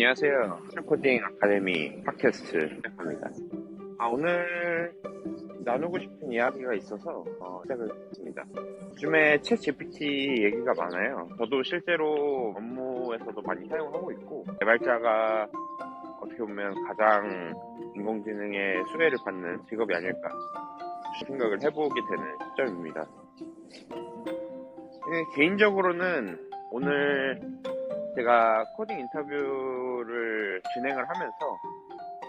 안녕하세요. 코딩 아카데미 팟캐스트 시작합니다. 오늘 나누고 싶은 이야기가 있어서 시작을 했습니다. 요즘에 챗 GPT 얘기가 많아요. 저도 실제로 업무에서도 많이 사용하고 있고, 개발자가 어떻게 보면 가장 인공지능의 수혜를 받는 직업이 아닐까 생각을 해보게 되는 시점입니다. 개인적으로는 오늘 제가 코딩 인터뷰를 진행을 하면서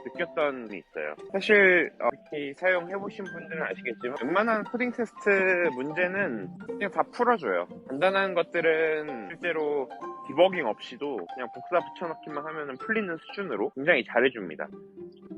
느꼈던 게 있어요. 사실 이렇게 사용해보신 분들은 아시겠지만 웬만한 코딩 테스트 문제는 그냥 다 풀어줘요. 간단한 것들은 실제로 디버깅 없이도 그냥 복사 붙여넣기만 하면 풀리는 수준으로 굉장히 잘해줍니다.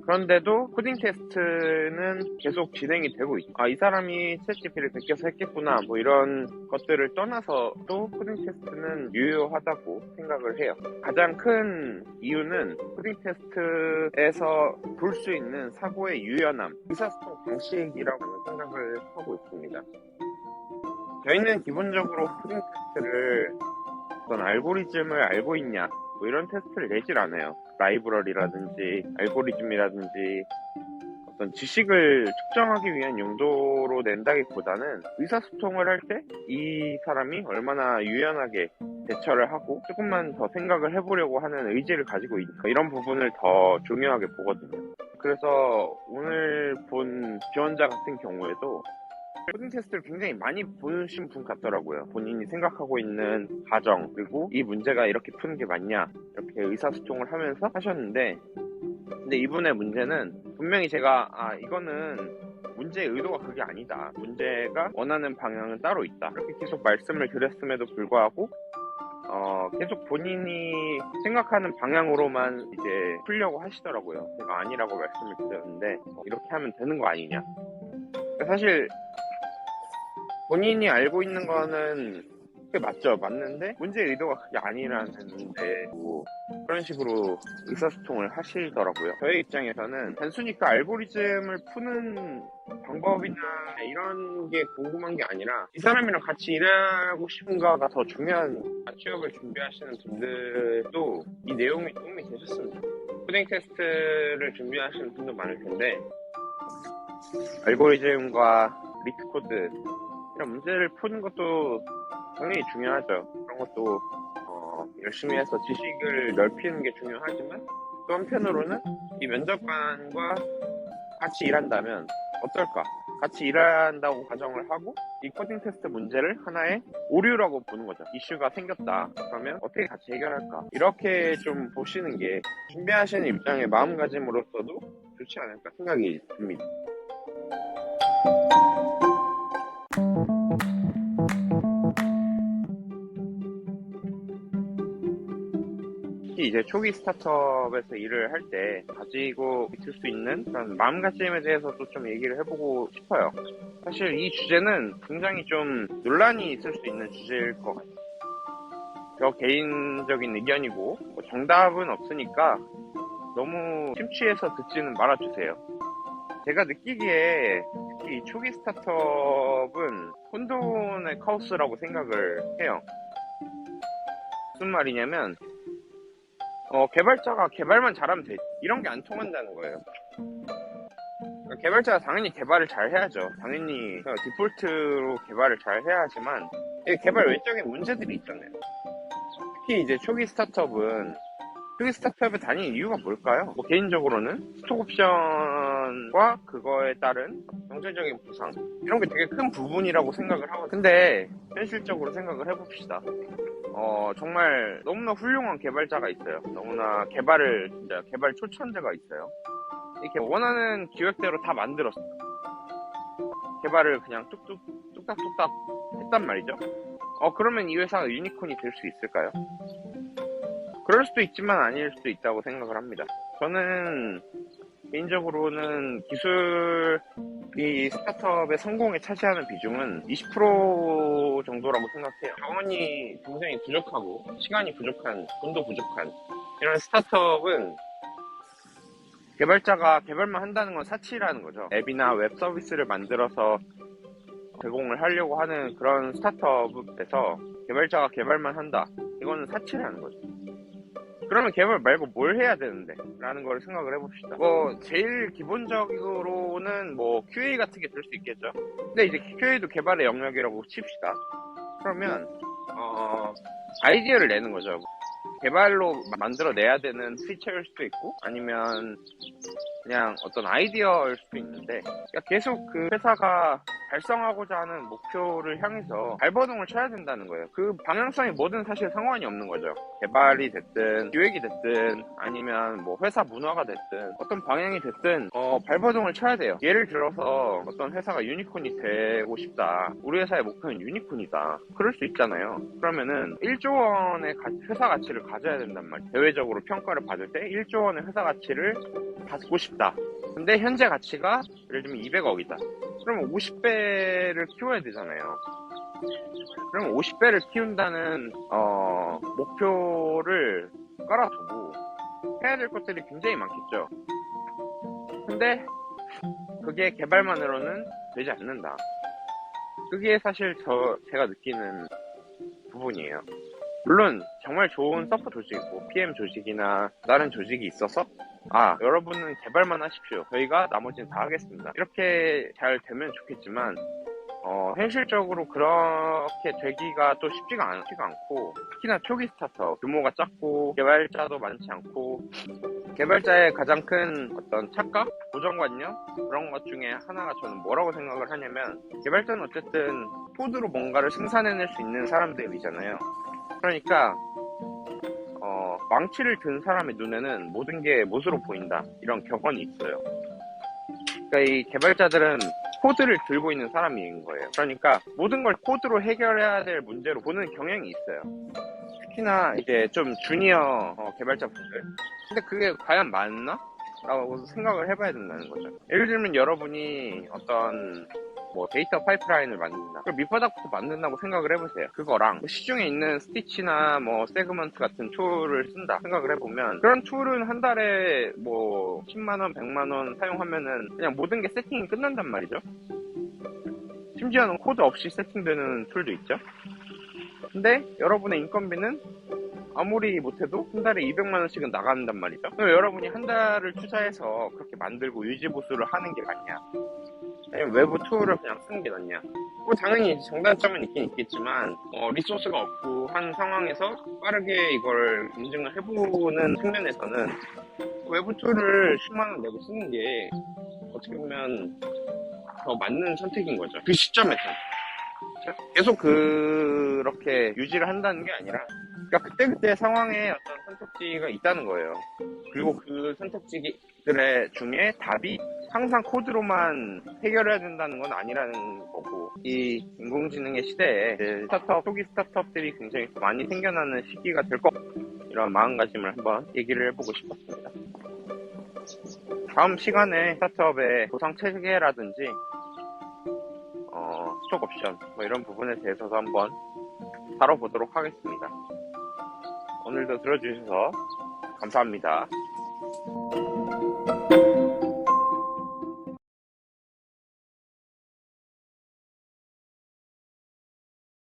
그런데도 코딩 테스트는 계속 진행이 되고 있죠. 이 사람이 챗GPT를 베껴서 했겠구나 이런 것들을 떠나서도 코딩 테스트는 유효하다고 생각을 해요. 가장 큰 이유는 코딩 테스트에서 볼 수 있는 사고의 유연함, 의사소통 방식이라고 생각을 하고 있습니다. 저희는 기본적으로 코딩 테스트를 어떤 알고리즘을 알고 있냐 이런 테스트를 내질 않아요. 라이브러리라든지 알고리즘이라든지 어떤 지식을 측정하기 위한 용도로 낸다기보다는 의사소통을 할 때 이 사람이 얼마나 유연하게 대처를 하고 조금만 더 생각을 해보려고 하는 의지를 가지고 있는 이런 부분을 더 중요하게 보거든요. 그래서 오늘 본 지원자 같은 경우에도 코딩 테스트를 굉장히 많이 보신 분 같더라고요. 본인이 생각하고 있는 가정, 그리고 이 문제가 이렇게 푸는 게 맞냐, 이렇게 의사소통을 하면서 하셨는데, 근데 이분의 문제는 분명히 제가, 이거는 문제의 의도가 그게 아니다. 문제가 원하는 방향은 따로 있다. 이렇게 계속 말씀을 드렸음에도 불구하고, 계속 본인이 생각하는 방향으로만 이제 풀려고 하시더라고요. 제가 아니라고 말씀을 드렸는데, 이렇게 하면 되는 거 아니냐. 사실, 본인이 알고 있는 거는 그게 맞죠. 맞는데 문제의 의도가 그게 아니라는데 그런 식으로 의사소통을 하시더라고요. 저의 입장에서는 단순히 그 알고리즘을 푸는 방법이나 이런 게 궁금한 게 아니라 이 사람이랑 같이 일하고 싶은가가 더 중요한 취업을 준비하시는 분들도 이 내용이 도움이 되셨습니다. 코딩 테스트를 준비하시는 분도 많을 텐데 알고리즘과 리트 코드 이런 문제를 푸는 것도 당연히 중요하죠. 그런 것도 열심히 해서 지식을 넓히는 게 중요하지만 또 한편으로는 이 면접관과 같이 일한다면 어떨까? 같이 일한다고 가정을 하고 이 코딩 테스트 문제를 하나의 오류라고 보는 거죠. 이슈가 생겼다. 그러면 어떻게 같이 해결할까? 이렇게 좀 보시는 게 준비하시는 입장의 마음가짐으로서도 좋지 않을까 생각이 듭니다. 특히 이제 초기 스타트업에서 일을 할 때 가지고 있을 수 있는 그런 마음가짐에 대해서도 좀 얘기를 해보고 싶어요. 사실 이 주제는 굉장히 좀 논란이 있을 수 있는 주제일 것 같아요. 저 개인적인 의견이고 정답은 없으니까 너무 심취해서 듣지는 말아주세요. 제가 느끼기에 특히 이 초기 스타트업은 혼돈의 카오스라고 생각을 해요. 무슨 말이냐면 개발자가 개발만 잘하면 돼. 이런 게 안 통한다는 거예요. 개발자가 당연히 개발을 잘 해야죠. 당연히 디폴트로 개발을 잘 해야 하지만 개발 외적인 문제들이 있잖아요. 특히 이제 초기 스타트업의 다닌 이유가 뭘까요? 개인적으로는 스톡 옵션과 그거에 따른 경제적인 보상 이런 게 되게 큰 부분이라고 생각을 하고 근데 현실적으로 생각을 해봅시다. 정말 너무나 훌륭한 개발자가 있어요. 너무나 개발 초천재가 있어요. 이렇게 원하는 기획대로 다 만들었어요. 개발을 그냥 뚝딱뚝딱 했단 말이죠. 그러면 이 회사가 유니콘이 될 수 있을까요? 그럴 수도 있지만 아닐 수도 있다고 생각을 합니다. 저는 개인적으로는 기술이 스타트업의 성공에 차지하는 비중은 20% 정도라고 생각해요. 자원이 굉장히 부족하고 시간이 부족한, 돈도 부족한 이런 스타트업은 개발자가 개발만 한다는 건 사치라는 거죠. 앱이나 웹 서비스를 만들어서 제공을 하려고 하는 그런 스타트업에서 개발자가 개발만 한다. 이거는 사치라는 거죠. 그러면 개발 말고 뭘 해야 되는데? 라는 걸 생각을 해봅시다. 제일 기본적으로는 QA 같은 게 될 수 있겠죠. 근데 이제 QA도 개발의 영역이라고 칩시다. 그러면, 아이디어를 내는 거죠. 개발로 만들어내야 되는 피처일 수도 있고, 아니면 그냥 어떤 아이디어일 수도 있는데, 그러니까 계속 그 회사가 달성하고자 하는 목표를 향해서 발버둥을 쳐야 된다는 거예요. 그 방향성이 뭐든 사실 상관이 없는 거죠. 개발이 됐든 기획이 됐든 아니면 회사 문화가 됐든 어떤 방향이 됐든 발버둥을 쳐야 돼요. 예를 들어서 어떤 회사가 유니콘이 되고 싶다. 우리 회사의 목표는 유니콘이다. 그럴 수 있잖아요. 그러면은 1조 원의 회사 가치를 가져야 된단 말이에요. 대외적으로 평가를 받을 때 1조 원의 회사 가치를 받고 싶다. 근데 현재 가치가 예를 들면 200억이다. 그러면 50배를 키워야 되잖아요. 그럼 50배를 키운다는 목표를 깔아두고 해야 될 것들이 굉장히 많겠죠. 근데 그게 개발만으로는 되지 않는다. 그게 사실 제가 느끼는 부분이에요. 물론 정말 좋은 서포 조직이고 PM 조직이나 다른 조직이 있어서 여러분은 개발만 하십시오. 저희가 나머지는 다 하겠습니다. 이렇게 잘 되면 좋겠지만 현실적으로 그렇게 되기가 또 쉽지가 않고, 특히나 초기 스타트업 규모가 작고 개발자도 많지 않고, 개발자의 가장 큰 어떤 착각, 고정관념 그런 것 중에 하나가 저는 뭐라고 생각을 하냐면, 개발자는 어쨌든 코드로 뭔가를 생산해낼 수 있는 사람들이잖아요. 그러니까 망치를 든 사람의 눈에는 모든 게 못으로 보인다, 이런 격언이 있어요. 그러니까 이 개발자들은 코드를 들고 있는 사람인 거예요. 그러니까 모든 걸 코드로 해결해야 될 문제로 보는 경향이 있어요. 특히나 이제 좀 주니어 개발자분들. 근데 그게 과연 맞나? 라고 생각을 해봐야 된다는 거죠. 예를 들면 여러분이 어떤 데이터 파이프라인을 만든다. 그럼 밑바닥부터 만든다고 생각을 해보세요. 그거랑 시중에 있는 스티치나 세그먼트 같은 툴을 쓴다 생각을 해보면, 그런 툴은 한 달에 10만원, 100만원 사용하면은 그냥 모든 게 세팅이 끝난단 말이죠. 심지어는 코드 없이 세팅되는 툴도 있죠. 근데 여러분의 인건비는 아무리 못해도 한 달에 200만원씩은 나간단 말이죠. 그럼 여러분이 한 달을 투자해서 그렇게 만들고 유지보수를 하는 게 낫냐, 아니면 외부 툴을 그냥 쓰는 게 낫냐. 당연히 장단점은 있긴 있겠지만 리소스가 없고 한 상황에서 빠르게 이걸 인증을 해보는 측면에서는 외부 툴을 10만원 내고 쓰는 게 어떻게 보면 더 맞는 선택인 거죠. 그 시점에서 계속 그렇게 유지를 한다는 게 아니라, 그러니까 그때그때 상황에 어떤 선택지가 있다는 거예요. 그리고 그 선택지들의 중에 답이 항상 코드로만 해결해야 된다는 건 아니라는 거고, 이 인공지능의 시대에 초기 스타트업들이 굉장히 많이 생겨나는 시기가 될 것, 이런 마음가짐을 한번 얘기를 해보고 싶었습니다. 다음 시간에 스타트업의 보상 체계라든지 스톡 옵션 이런 부분에 대해서도 한번 다뤄보도록 하겠습니다. 오늘도 들어주셔서 감사합니다.